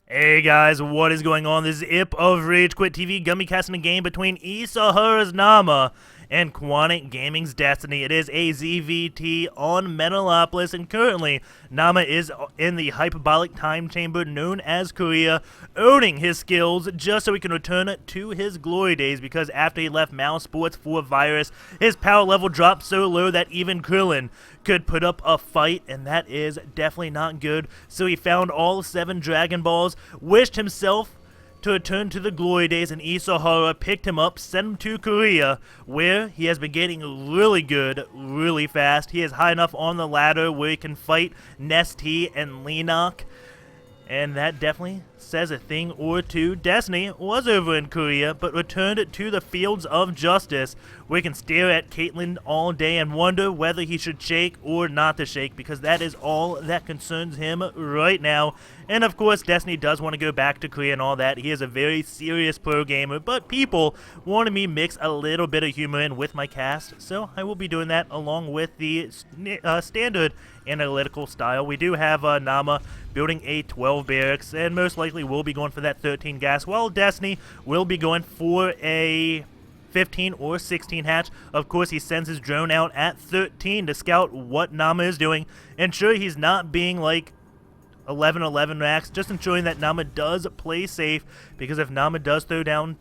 Hey guys, what is going on? This is Ip of RageQuitTV, gonna be casting a game between eSahara.Naama and Quantic Gaming's Destiny. It is a ZVT on Metaloplis, and currently Naama is in the hyperbolic time chamber known as Korea, owning his skills just so he can return to his glory days, because after he left Mouse Sports for Virus, his power level dropped so low that even Krillin could put up a fight, and that is definitely not good. So he found all 7 Dragon Balls, wished himself to return to the glory days, and eSahara picked him up, sent him to Korea, where he has been getting really good, really fast. He is high enough on the ladder where he can fight Nesty and Lenok, and that definitely says a thing or two. Destiny was over in Korea, but returned to the fields of justice, where he can stare at Caitlyn all day and wonder whether he should shake or not to shake, because that is all that concerns him right now. And of course, Destiny does want to go back to Korea and all that. He is a very serious pro gamer, but people wanted me mix a little bit of humor in with my cast, so I will be doing that along with the standard analytical style. We do have Naama building a 12 barracks, and most likely will be going for that 13 gas, while Destiny will be going for a 15 or 16 hatch. Of course, he sends his drone out at 13 to scout what Naama is doing, ensure he's not being like 11-11 racks, just ensuring that Naama does play safe, because if Naama does throw down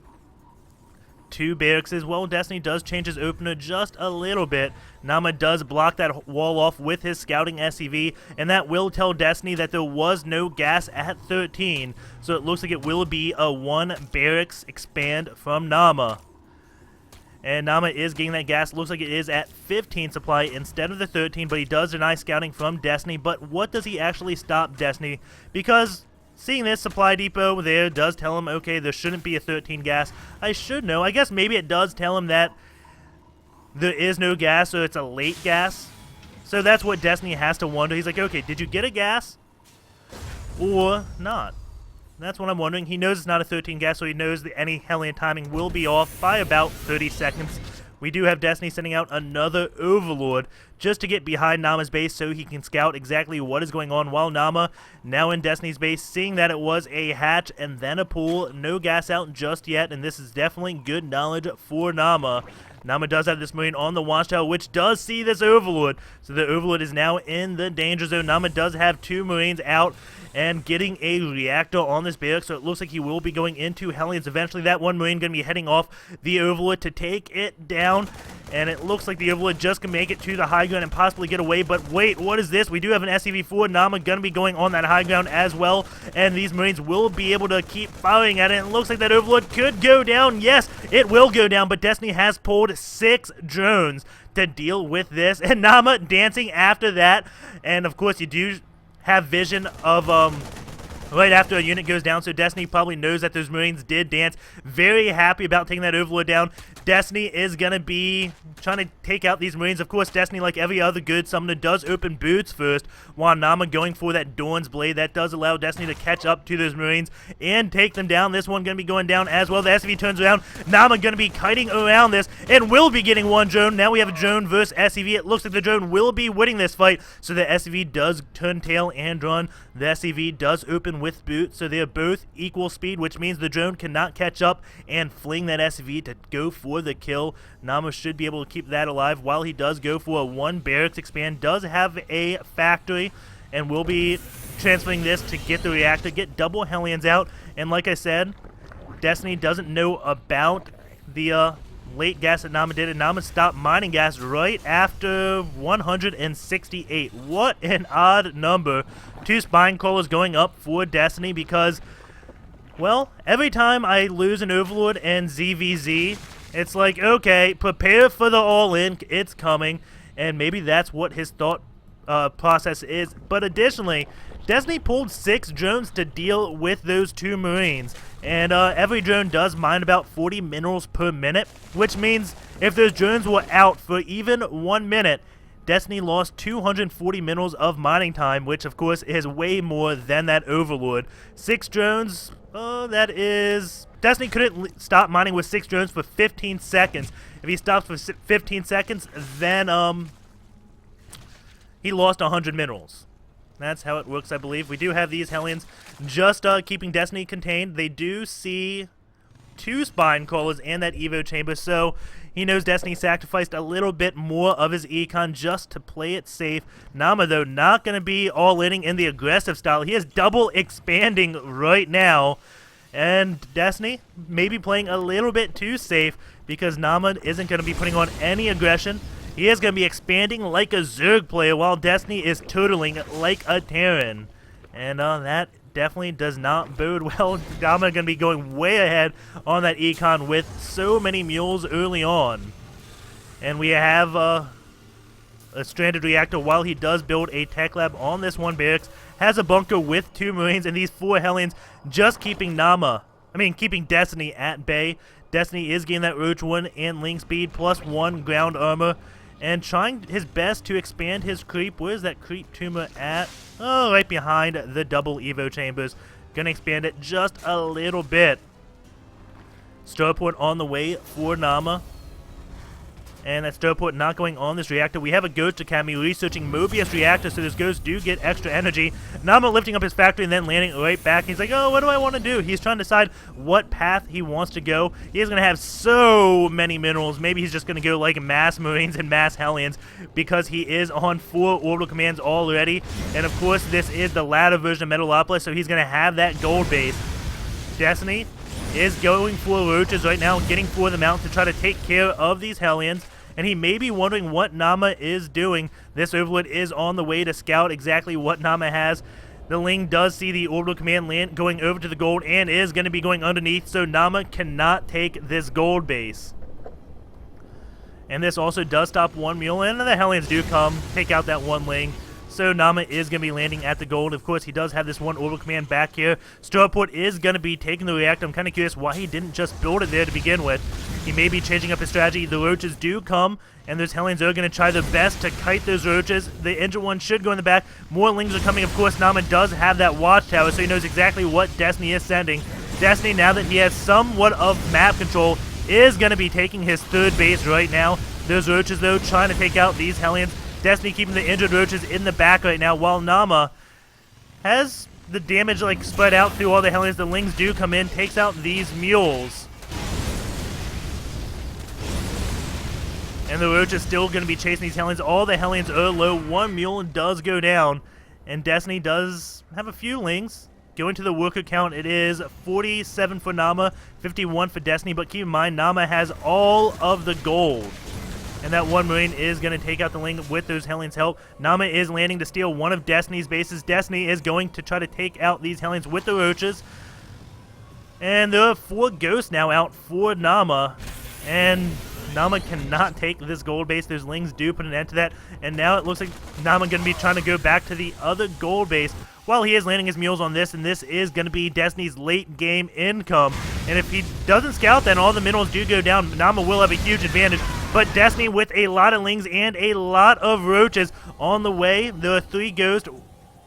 2 barracks, well, Destiny does change his opener just a little bit. Naama does block that wall off with his scouting SCV, and that will tell Destiny that there was no gas at 13, so it looks like it will be a 1 barracks expand from Naama. And Naama is getting that gas. Looks like it is at 15 supply instead of the 13, but he does deny scouting from Destiny. But what does he actually stop Destiny? Because seeing this supply depot there does tell him, okay, there shouldn't be a 13 gas. I should know. I guess maybe it does tell him that there is no gas, so it's a late gas. So that's what Destiny has to wonder. He's like, okay, did you get a gas or not? That's what I'm wondering. He knows it's not a 13 gas, so he knows that any Hellion timing will be off by about 30 seconds. We do have Destiny sending out another Overlord just to get behind Naama's base so he can scout exactly what is going on, while Naama, now in Destiny's base, seeing that it was a hatch and then a pool. No gas out just yet, and this is definitely good knowledge for Naama. Naama does have this Marine on the watchtower, which does see this Overlord. So the Overlord is now in the danger zone. Naama does have 2 Marines out and getting a reactor on this barrack, so it looks like he will be going into Hellions eventually. That 1 Marine going to be heading off the Overlord to take it down, and it looks like the Overlord just can make it to the high ground and possibly get away. But wait, what is this? We do have an SCV-4. Naama going to be going on that high ground as well, and these Marines will be able to keep firing at it. And it looks like that Overlord could go down. Yes, it will go down, but Destiny has pulled 6 drones to deal with this, and Naama dancing after that. And of course, you do have vision of right after a unit goes down, so Destiny probably knows that those Marines did dance. Very happy about taking that Overlord down. Destiny is going to be trying to take out these Marines. Of course, Destiny, like every other good summoner, does open boots first, while Naama going for that Dawn's Blade. That does allow Destiny to catch up to those Marines and take them down. This one going to be going down as well. The SCV turns around. Naama going to be kiting around this and will be getting 1 drone. Now we have a drone versus SCV. It looks like the drone will be winning this fight, so the SCV does turn tail and run. The SCV does open with boots, so they're both equal speed, which means the drone cannot catch up and fling that SCV to go for the kill. Naama should be able to keep that alive while he does go for a 1 barracks expand. Does have a factory and will be transferring this to get the reactor, get double Hellions out. And like I said, Destiny doesn't know about the late gas that Naama did, and Naama stopped mining gas right after 168. What an odd number. 2 spine crawlers going up for Destiny, because, well, every time I lose an Overlord and ZVZ, it's like, okay, prepare for the all-in, it's coming, and maybe that's what his thought process is. But additionally, Destiny pulled 6 drones to deal with those 2 Marines, and every drone does mine about 40 minerals per minute, which means if those drones were out for even 1 minute, Destiny lost 240 minerals of mining time, which of course is way more than that Overlord. 6 drones, that is... Destiny couldn't stop mining with 6 drones for 15 seconds. If he stops for 15 seconds, then he lost 100 minerals. That's how it works, I believe. We do have these Hellions just keeping Destiny contained. They do see 2 Spine Crawlers and that Evo Chamber, so he knows Destiny sacrificed a little bit more of his econ just to play it safe. Naama, though, not going to be all-inning in the aggressive style. He is double expanding right now. And Destiny maybe playing a little bit too safe because Naama isn't going to be putting on any aggression. He is going to be expanding like a Zerg player while Destiny is turtling like a Terran. And that definitely does not bode well. Naama going to be going way ahead on that econ with so many mules early on. And we have a stranded reactor while he does build a tech lab on this one barracks. Has a bunker with 2 Marines and these 4 Hellions just keeping keeping Destiny at bay. Destiny is getting that Roach 1 and Link speed plus 1 ground armor and trying his best to expand his creep. Where's that creep tumor at? Oh, right behind the double Evo chambers. Gonna expand it just a little bit. Starport on the way for Naama. And that Starport not going on this reactor. We have a Ghost Academy researching Mobius reactor, so those ghosts do get extra energy. Naama lifting up his factory and then landing right back. He's like, oh, what do I want to do? He's trying to decide what path he wants to go. He is going to have so many minerals. Maybe he's just going to go like mass Marines and mass Hellions because he is on 4 orbital commands already. And of course, this is the latter version of Metaloplis, so he's going to have that gold base. Destiny is going for roaches right now, getting for the mount to try to take care of these Hellions. And he may be wondering what Naama is doing. This Overlord is on the way to scout exactly what Naama has. The Ling does see the orbital command land going over to the gold and is going to be going underneath, so Naama cannot take this gold base. And this also does stop 1 mule, and the Hellions do come, take out that 1 Ling. So Naama is going to be landing at the gold. Of course, he does have this 1 orbital command back here. Starport is going to be taking the reactor. I'm kind of curious why he didn't just build it there to begin with. He may be changing up his strategy. The roaches do come, and those Hellions are going to try their best to kite those roaches. The injured one should go in the back. More Lings are coming. Of course, Naama does have that watchtower, so he knows exactly what Destiny is sending. Destiny, now that he has somewhat of map control, is going to be taking his 3rd base right now. Those roaches, though, trying to take out these Hellions. Destiny keeping the injured roaches in the back right now, while Naama has the damage like spread out through all the Hellions. The Lings do come in, takes out these mules. And the roach is still going to be chasing these Hellions. All the Hellions are low. 1 mule does go down, and Destiny does have a few Lings. Going to the worker count, it is 47 for Naama, 51 for Destiny, but keep in mind, Naama has all of the gold. And that 1 Marine is going to take out the Ling with those Hellions' help. Naama is landing to steal one of Destiny's bases. Destiny is going to try to take out these Hellions with the roaches. And there are 4 ghosts now out for Naama. And Naama cannot take this gold base. Those Lings do put an end to that. And now it looks like Naama going to be trying to go back to the other gold base while he is landing his mules on this. And this is going to be Destiny's late game income. And if he doesn't scout, then all the minerals do go down. Naama will have a huge advantage. But Destiny with a lot of Lings and a lot of roaches on the way. There are 3 ghosts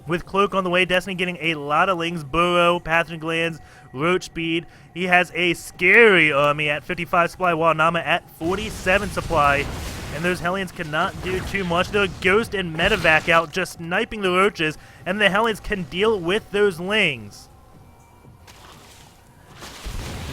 with Cloak on the way. Destiny getting a lot of Lings, Burrow, Pathogen Glands, Roach Speed. He has a scary army at 55 supply, while Naama at 47 supply. And those Hellions cannot do too much. There are Ghost and Medevac out just sniping the roaches, and the Hellions can deal with those Lings.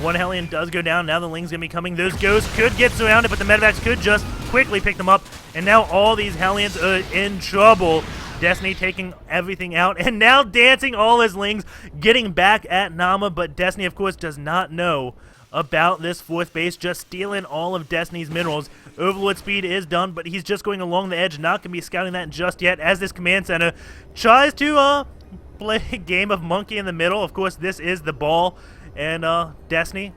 1 Hellion does go down. Now the Ling's going to be coming. Those Ghosts could get surrounded, but the Medevacs could just quickly pick them up. And now all these Hellions are in trouble. Destiny taking everything out. And now dancing all his Lings, getting back at Naama. But Destiny, of course, does not know about this 4th base. Just stealing all of Destiny's minerals. Overlord speed is done, but he's just going along the edge. Not going to be scouting that just yet as this command center tries to play a game of monkey in the middle. Of course, this is the ball. And Destiny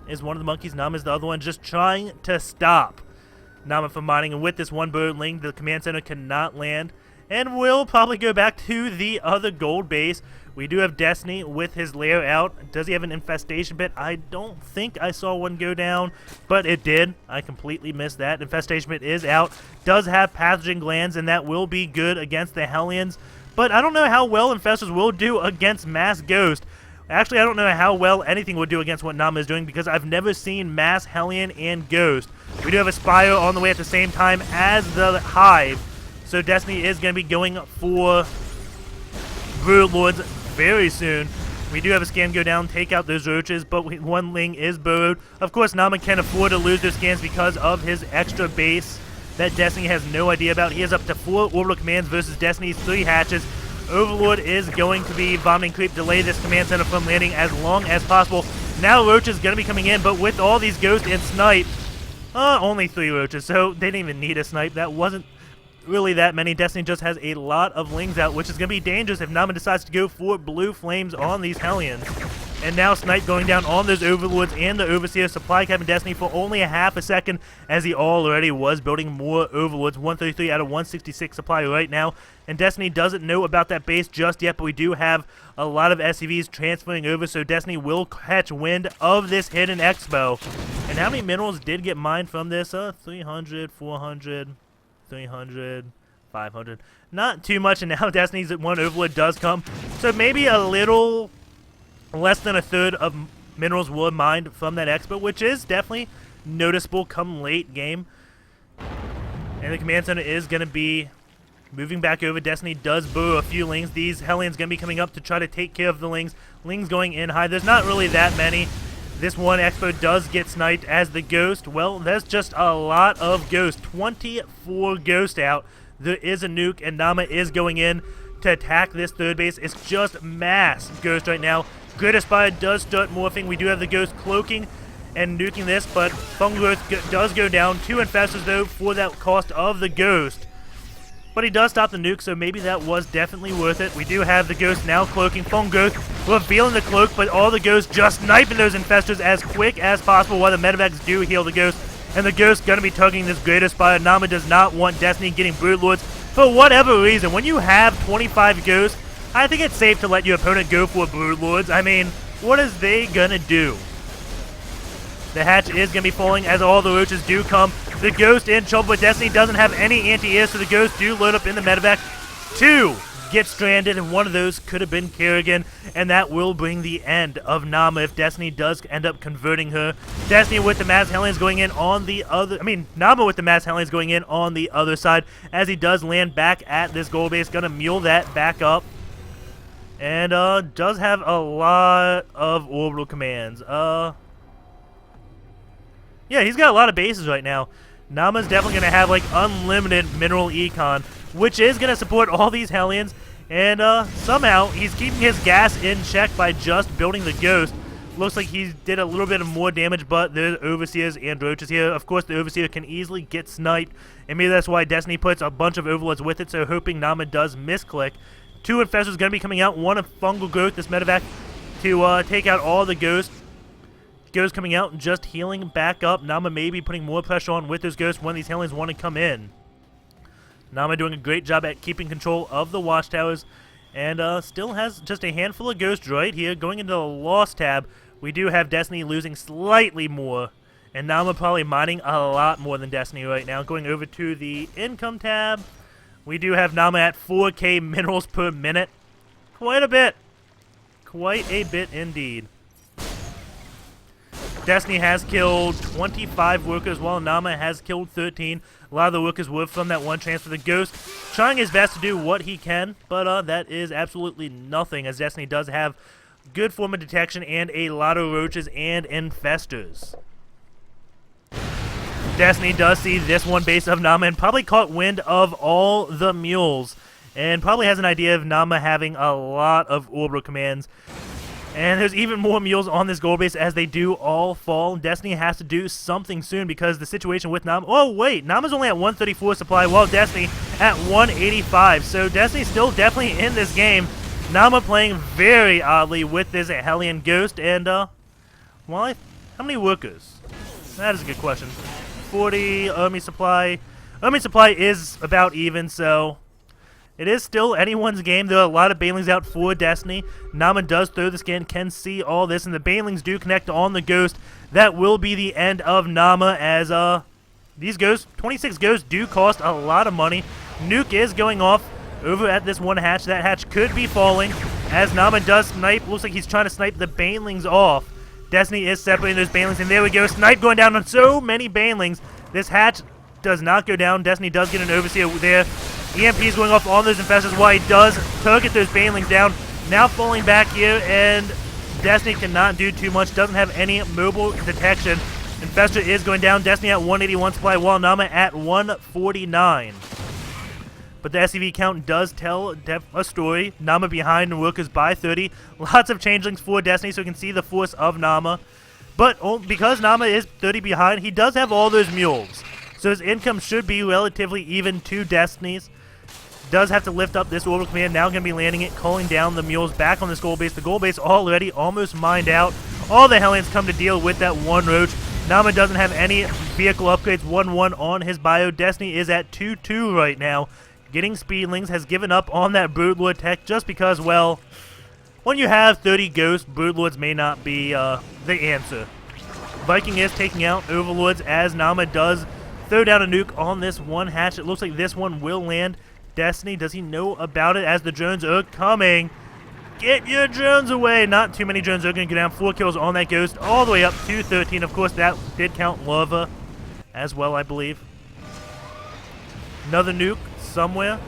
is one of the monkeys. Naama is the other one, just trying to stop Naama from mining. And with this 1 bird Ling, the command center cannot land. And will probably go back to the other gold base. We do have Destiny with his lair out. Does he have an infestation bit? I don't think I saw one go down, but it did. I completely missed that. Infestation bit is out. Does have pathogen glands, and that will be good against the Hellions. But I don't know how well Infestors will do against Mass Ghost. Actually, I don't know how well anything would do against what Naama is doing because I've never seen Mass Hellion and Ghost. We do have a Spire on the way at the same time as the Hive. So Destiny is going to be going for Broodlords very soon. We do have a scan go down, take out those roaches, but one Ling is burrowed. Of course, Naama can afford to lose those scans because of his extra base that Destiny has no idea about. He has up to 4 orbital commands versus Destiny's 3 hatches. Overlord is going to be vomiting creep, delay this command center from landing as long as possible. Now Roach is going to be coming in, but with all these ghosts and snipe, only 3 roaches, so they didn't even need a snipe. That wasn't really that many. Destiny just has a lot of Lings out, which is going to be dangerous if Naama decides to go for blue flames on these Hellions. And now Snipe going down on those Overlords and the Overseer. Supply capping Destiny for only a half a second as he already was building more Overlords. 133 out of 166 supply right now. And Destiny doesn't know about that base just yet, but we do have a lot of SCVs transferring over, so Destiny will catch wind of this hidden expo. And how many minerals did get mined from this? 300, 400... 300, 500. Not too much, and now Destiny's one Overlord does come. So maybe a little less than a third of minerals were mined from that expo, which is definitely noticeable come late game. And the command center is going to be moving back over. Destiny does burrow a few Lings. These Hellions going to be coming up to try to take care of the Lings. Lings going in high. There's not really that many. This one expo does get sniped as the Ghost. Well, there's just a lot of Ghosts. 24 Ghosts out. There is a nuke, and Naama is going in to attack this third base. It's just mass Ghost right now. Greater Spire does start morphing. We do have the Ghost cloaking and nuking this, but Fungal Growth does go down. 2 Infestors, though, for that cost of the Ghost. But he does stop the nuke, so maybe that was definitely worth it. We do have the Ghost now cloaking. Fungal Growth revealing the cloak, but all the Ghosts just sniping those Infestors as quick as possible while the Medivacs do heal the Ghost. And the Ghost going to be tugging this Greater Spire. Naama does not want Destiny getting Broodlords for whatever reason. When you have 25 Ghosts, I think it's safe to let your opponent go for Broodlords. I mean, what is they going to do? The hatch is going to be falling as all the roaches do come. The Ghost in trouble, but Destiny doesn't have any anti-air, so the Ghosts do load up in the medevac. 2 get stranded, and one of those could have been Kerrigan, and that will bring the end of Naama if Destiny does end up converting her. Destiny with the Mass Hellions going in on the other... Naama with the Mass Hellions going in on the other side as he does land back at this gold base. Going to mule that back up. And does have a lot of orbital commands. Yeah, he's got a lot of bases right now. Naama's definitely going to have, like, unlimited mineral econ, which is going to support all these Hellions. And somehow, he's keeping his gas in check by just building the Ghost. Looks like he did a little bit of more damage, but there's Overseers and Roaches here. Of course, the Overseer can easily get sniped, and maybe that's why Destiny puts a bunch of Overlords with it, so hoping Naama does misclick. 2 Infestors going to be coming out. 1 of Fungal Growth, this medevac, to take out all the Ghosts. Ghosts coming out and just healing back up. Naama may be putting more pressure on with those Ghosts when these Hellions want to come in. Naama doing a great job at keeping control of the watchtowers, and still has just a handful of Ghosts right here. Going into the Lost tab, we do have Destiny losing slightly more, and Naama probably mining a lot more than Destiny right now. Going over to the Income tab, we do have Naama at 4k minerals per minute. Quite a bit. Quite a bit indeed. Destiny has killed 25 workers, while Naama has killed 13. A lot of the workers were from that one transfer. The Ghost trying his best to do what he can, but that is absolutely nothing, as Destiny does have good form of detection and a lot of roaches and infestors. Destiny does see this one base of Naama and probably caught wind of all the mules, and probably has an idea of Naama having a lot of orbital commands. And there's even more mules on this gold base as they do all fall. Destiny has to do something soon because the situation with Naama... Oh, wait. Naama's only at 134 supply while Destiny at 185. So Destiny's still definitely in this game. Naama playing very oddly with this Hellion Ghost. And, how many workers? That is a good question. 40 Army Supply. Army Supply is about even, so... It is still anyone's game. There are a lot of Banelings out for Destiny. Naama does throw the scan, can see all this, and the Banelings do connect on the Ghost. That will be the end of Naama as these Ghosts, 26 Ghosts, do cost a lot of money. Nuke is going off over at this one hatch. That hatch could be falling as Naama does snipe. Looks like he's trying to snipe the Banelings off. Destiny is separating those Banelings, and there we go. Snipe going down on so many Banelings. This hatch does not go down. Destiny does get an Overseer there. EMP is going off on those infestors while he does target those banelings down. Now falling back here, and Destiny cannot do too much. Doesn't have any mobile detection. Infestor is going down. Destiny at 181 supply, while Naama at 149. But the SCV count does tell a story. Naama behind and Rookers by 30. Lots of changelings for Destiny, so we can see the force of Naama. But because Naama is 30 behind, he does have all those mules. So his income should be relatively even to Destiny's. Does have to lift up this orbital command. Now going to be landing it, calling down the mules back on this goal base. The goal base already almost mined out. All the Hellions come to deal with that one roach. Naama doesn't have any vehicle upgrades. 1-1 on his bio. Destiny is at 2-2 right now. Getting Speedlings, has given up on that Broodlord tech just because, well, when you have 30 ghosts, Broodlords may not be the answer. Viking is taking out Overlords as Naama does throw down a nuke on this one hatch. It looks like this one will land. Destiny, does he know about it as the drones are coming? Get your drones away! Not too many drones are going to go down. 4 kills on that ghost, all the way up to 13. Of course, that did count lava as well, I believe. Another nuke somewhere.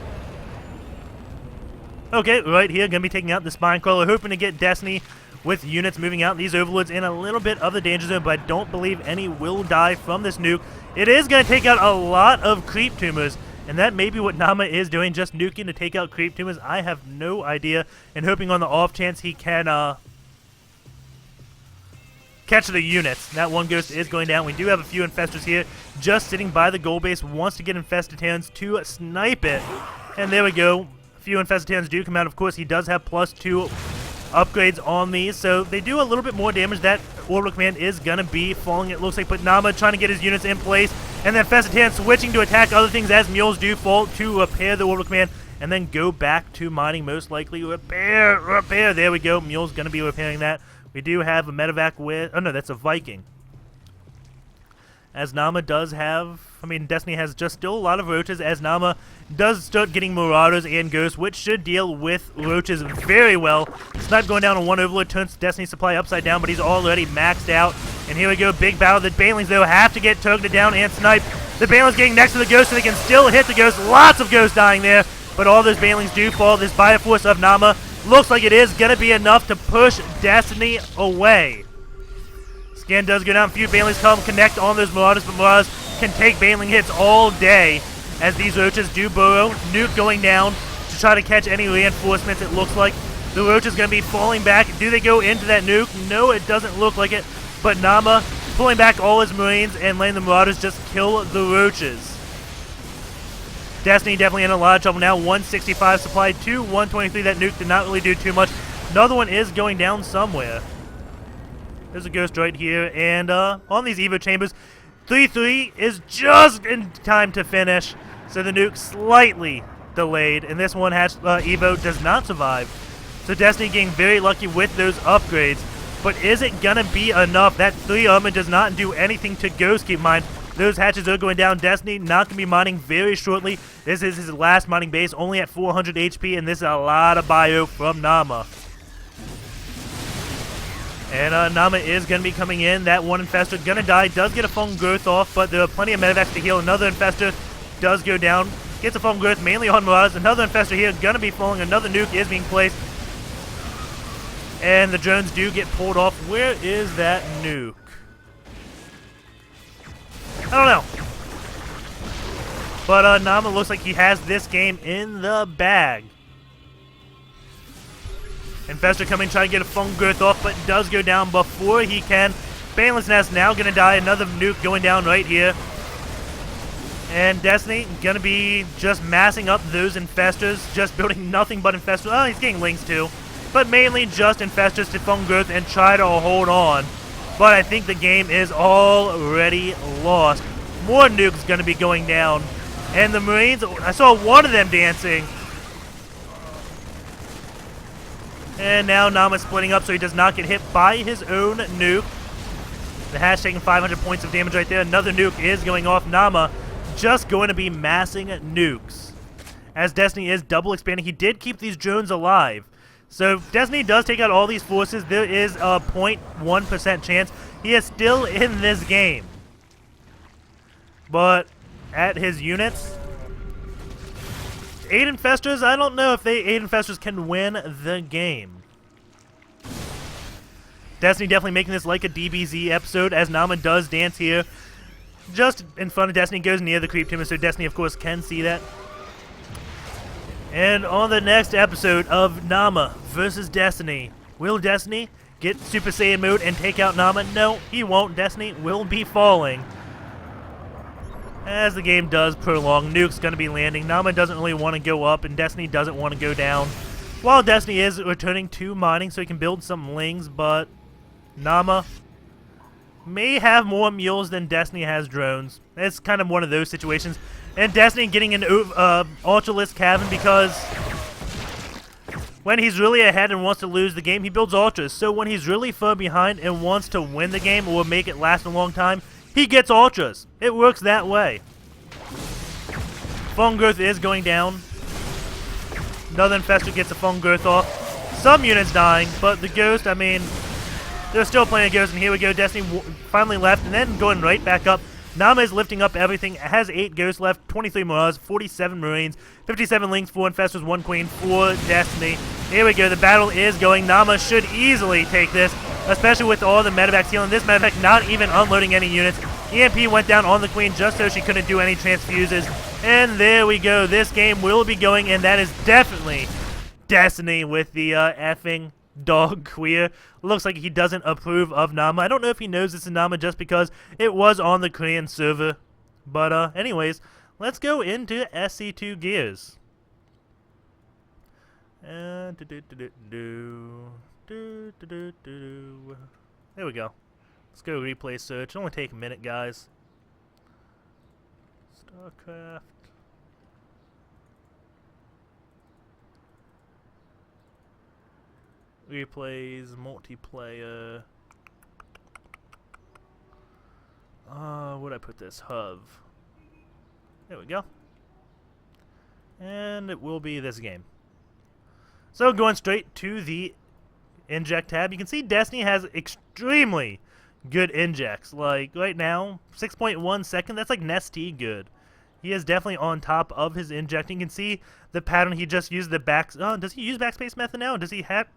Okay, right here, going to be taking out the Spine Crawler, hoping to get Destiny with units moving out. These Overlords in a little bit of the danger zone, but I don't believe any will die from this nuke. It is going to take out a lot of Creep Tumors, and that may be what Naama is doing, just nuking to take out Creep Tumors. I have no idea, and hoping on the off chance he can catch the units. That one ghost is going down. We do have a few infestors here just sitting by the goal base. Wants to get Infestitans to snipe it. And there we go. A few Infestitans do come out. Of course, he does have +2 upgrades on these, so they do a little bit more damage. That orbital command is going to be falling, it looks like, but Naama trying to get his units in place. And then Infestitan switching to attack other things as mules do fall to repair the orbital command and then go back to mining, most likely. Repair. There we go. Mule's going to be repairing that. We do have a medevac with... Oh, no, that's a Viking. As Naama does have... I mean, Destiny has just still a lot of roaches, as Naama does start getting Marauders and Ghosts, which should deal with roaches very well. Snipe going down on one Overlord, turns Destiny supply upside down, but he's already maxed out. And here we go, big battle. The Banelings, though, have to get targeted down and sniped. The Banelings getting next to the Ghost, so they can still hit the Ghost. Lots of Ghosts dying there, but all those Banelings do fall. This Bioforce of Naama looks like it is going to be enough to push Destiny away. Scan does go down. A few Banelings come, connect on those Marauders, but Marauders can take Baneling hits all day as these roaches do burrow. Nuke going down to try to catch any reinforcements, it looks like. The roach is going to be falling back. Do they go into that nuke? No, it doesn't look like it. But Naama pulling back all his Marines and letting the Marauders just kill the roaches. Destiny definitely in a lot of trouble now. 165 supplied to 123. That nuke did not really do too much. Another one is going down somewhere. There's a ghost right here. And on these Evo chambers, 3-3 is just in time to finish. So the nuke slightly delayed. And this one has Evo does not survive. So Destiny getting very lucky with those upgrades. But is it going to be enough? That 3 armor does not do anything to Ghost, keep in mind. Those hatches are going down. Destiny not going to be mining very shortly. This is his last mining base, only at 400 HP, and this is a lot of bio from Naama. And Naama is going to be coming in. That one infestor going to die. Does get a foam growth off, but there are plenty of medevacs to heal. Another infestor does go down. Gets a foam growth mainly on Marauders. Another infestor here going to be falling. Another nuke is being placed. And the drones do get pulled off. Where is that nuke? I don't know. But Naama looks like he has this game in the bag. Infestor coming, trying to get a foam growth off, but does go down before he can. Baneless Nest now going to die. Another nuke going down right here. And Destiny going to be just massing up those infestors, just building nothing but infestors. Oh, he's getting lings too. But mainly just infestors to foam growth and try to hold on. But I think the game is already lost. More nukes going to be going down. And the Marines, I saw one of them dancing. And now Naama splitting up so he does not get hit by his own nuke. The hatch taking 500 points of damage right there. Another nuke is going off. Naama just going to be massing nukes. As Destiny is double expanding, he did keep these drones alive. So if Destiny does take out all these forces, there is a 0.1% chance he is still in this game. But at his units, 8 Infestors, I don't know if 8 Infestors can win the game. Destiny definitely making this like a DBZ episode, as Naama does dance here. Just in front of Destiny, goes near the creep tumor, so Destiny, of course, can see that. And on the next episode of Naama versus Destiny, will Destiny get Super Saiyan mode and take out Naama? No, he won't. Destiny will be falling. As the game does prolong, Nuke's going to be landing. Naama doesn't really want to go up, and Destiny doesn't want to go down. While Destiny is returning to mining so he can build some lings, but Naama may have more mules than Destiny has drones. It's kind of one of those situations. And Destiny getting an Ultralist Cavern because when he's really ahead and wants to lose the game, he builds Ultras. So when he's really far behind and wants to win the game or make it last a long time, he gets Ultras. It works that way. Phone growth is going down. Another Infestor gets a phone growth off. Some units dying, but the Ghost, I mean, they're still playing a Ghost, and here we go. Destiny finally left, and then going right back up. Naama is lifting up everything. Has 8 Ghosts left, 23 Mirage, 47 Marines, 57 Lings, 4 Infestors, 1 Queen, 4 Destiny. Here we go. The battle is going. Naama should easily take this, especially with all the medevacs healing. This medevac not even unloading any units. EMP went down on the Queen just so she couldn't do any transfuses. And there we go. This game will be going, and that is definitely Destiny with the effing dog queer. Looks like he doesn't approve of Naama. I don't know if he knows this is Naama just because it was on the Korean server. But anyways, let's go into SC2 gears. There we go. Let's go replay search. It'll only take a minute, guys. StarCraft. Replays, multiplayer. Where'd I put this? Hub. There we go. And it will be this game. So going straight to the inject tab, you can see Destiny has extremely good injects. Like right now, 6.1 second, that's like Nesty good. He is definitely on top of his injecting. You can see the pattern he just used the back. Oh, does he use backspace method now? Does he have?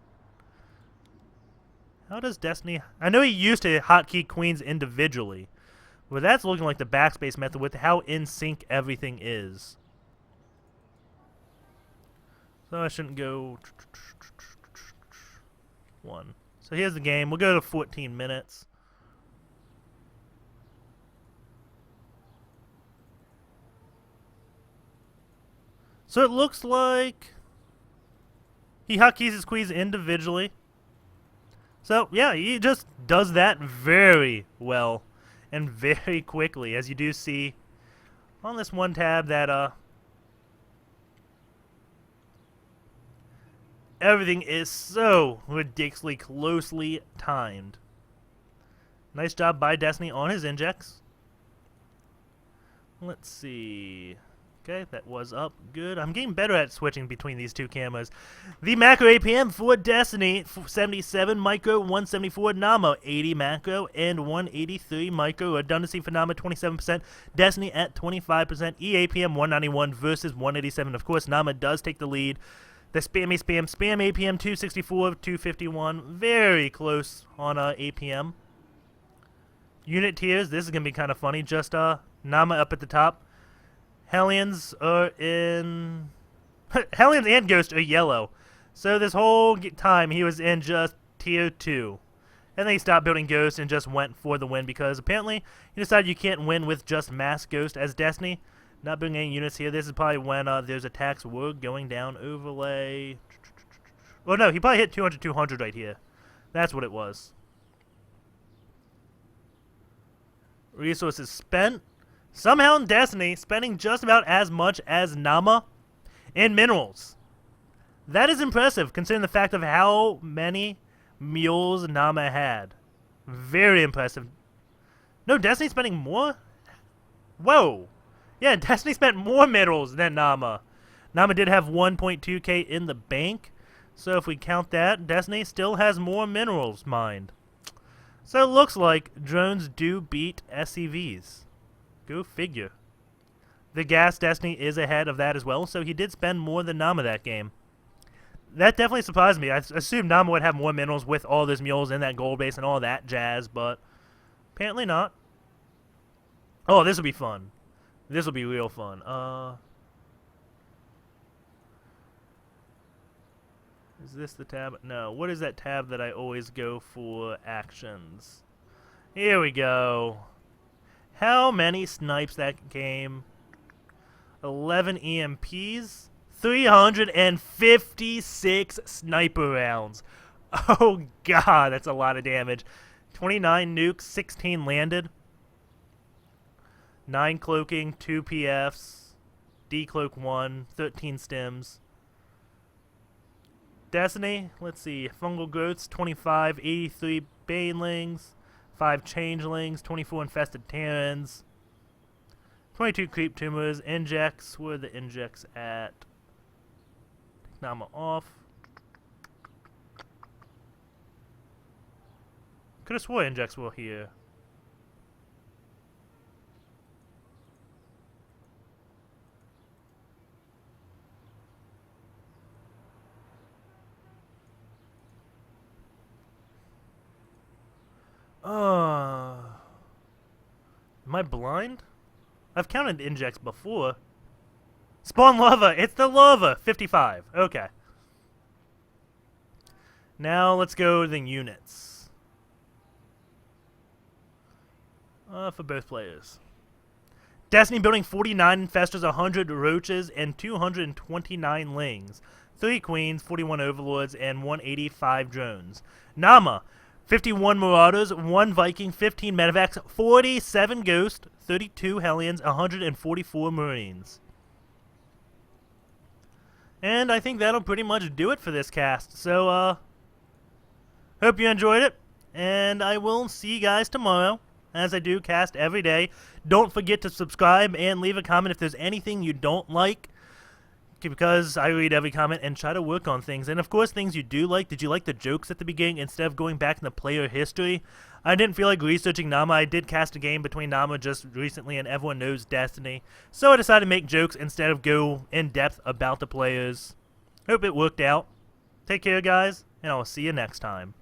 How does Destiny? I know he used to hotkey queens individually, but that's looking like the backspace method with how in sync everything is. So I shouldn't go 1. So here's the game. We'll go to 14 minutes. So it looks like he hotkeys his queens individually. So, yeah, he just does that very well and very quickly, as you do see on this one tab that everything is so ridiculously closely timed. Nice job by Destiny on his injects. Let's see. Okay, that was up. Good. I'm getting better at switching between these two cameras. The macro APM for Destiny, 77 micro, 174 Naama, 80 macro, and 183 micro. Redundancy for Naama, 27%. Destiny at 25%. EAPM, 191 versus 187. Of course, Naama does take the lead. The spam APM, 264, 251. Very close on APM. Unit tiers, this is going to be kind of funny. Just Naama up at the top. Hellions are in... Hellions and Ghost are yellow. So this whole time he was in just tier 2. And then he stopped building Ghost and just went for the win because apparently he decided you can't win with just Mass Ghost as Destiny. Not building any units here. This is probably when there's attacks were going down. Overlay. Oh no, he probably hit 200 right here. That's what it was. Resources spent. Somehow in Destiny, spending just about as much as Naama in minerals. That is impressive, considering the fact of how many mules Naama had. Very impressive. No, Destiny spending more? Whoa. Yeah, Destiny spent more minerals than Naama. Naama did have 1.2k in the bank. So if we count that, Destiny still has more minerals mined. So it looks like drones do beat SCVs. Go figure. The gas Destiny is ahead of that as well, so he did spend more than Naama that game. That definitely surprised me. I assumed Naama would have more minerals with all those mules in that gold base and all that jazz, but apparently not. Oh, this will be fun. This will be real fun. Is this the tab? No. What is that tab that I always go for actions? Here we go. How many snipes that game? 11 EMPs. 356 sniper rounds. Oh, God, that's a lot of damage. 29 nukes, 16 landed. 9 cloaking, 2 PFs. Decloak 1, 13 stems. Destiny, let's see. Fungal growths, 25, 83 banelings, 5 changelings, 24 infested Terrans, 22 creep tumors, injects. Where are the injects at? Take Naama off. Could have swore injects were here. Am I blind? I've counted injects before. Spawn lava! It's the lava! 55. Okay. Now let's go to the units. For both players. Destiny building 49 infestors, 100 roaches, and 229 lings. 3 queens, 41 overlords, and 185 drones. Naama, 51 marauders, 1 viking, 15 medevacs, 47 ghosts, 32 hellions, 144 marines. And I think that'll pretty much do it for this cast. So, hope you enjoyed it, and I will see you guys tomorrow, as I do cast every day. Don't forget to subscribe and leave a comment if there's anything you don't like, because I read every comment and try to work on things. And of course, things you do like. Did you like the jokes at the beginning instead of going back in the player history? I didn't feel like researching Naama. I did cast a game between Naama just recently, and everyone knows Destiny. So I decided to make jokes instead of go in depth about the players. Hope it worked out. Take care, guys, and I'll see you next time.